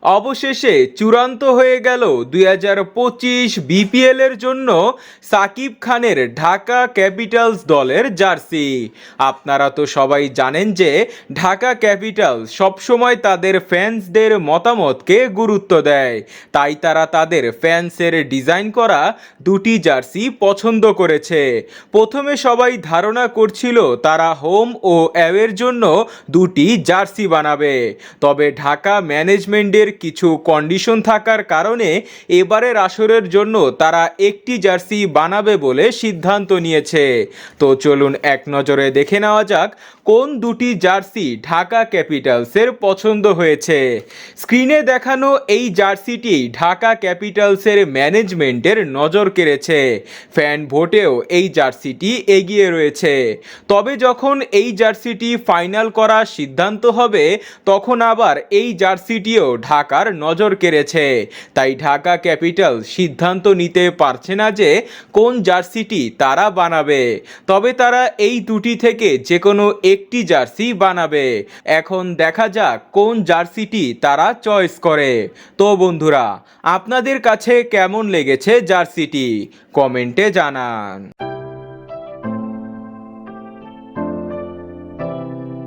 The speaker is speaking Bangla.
অবশেষে চূড়ান্ত হয়ে গেল 2025 বিপিএল এর জন্য সাকিব খানের ঢাকা ক্যাপিটালস দলের জার্সি। আপনারা তো সবাই জানেন যে ঢাকা ক্যাপিটালস সবসময় তাদের ফ্যান্সদের মতামতকে গুরুত্ব দেয়, তাই তারা তাদের ফ্যান্সের ডিজাইন করা দুটি জার্সি পছন্দ করেছে। প্রথমে সবাই ধারণা করছিল তারা হোম ও অ্যাওয়ের জন্য দুটি জার্সি বানাবে, তবে ঢাকা ম্যানেজমেন্টের কিছু কন্ডিশন থাকার কারণে এবারের আসরের জন্য তারা একটি জার্সি বানাবে বলে সিদ্ধান্ত নিয়েছে। তো চলুন এক নজরে দেখে নেওয়া যাক কোন দুটি জার্সি ঢাকা ক্যাপিটালসের পছন্দ হয়েছে। স্ক্রিনে দেখানো এই জার্সিটি ঢাকা ক্যাপিটালসের ম্যানেজমেন্টের নজর কেড়েছে। ফ্যান ভোটেও এই জার্সিটি এগিয়ে রয়েছে। তবে যখন এই জার্সিটি ফাইনাল করার সিদ্ধান্ত হবে তখন আবার এই জার্সিটিও ঢাকার নজর কেড়েছে। তাই ঢাকা ক্যাপিটাল সিদ্ধান্ত নিতে পারছে না যে কোন জার্সিটি তারা বানাবে, তবে তারা এই দুটি থেকে যে কোনো একটি জার্সি বানাবে। এখন দেখা যাক কোন জার্সিটি তারা চয়েস করে। তো বন্ধুরা, আপনাদের কাছে কেমন লেগেছে জার্সিটি কমেন্টে জানান।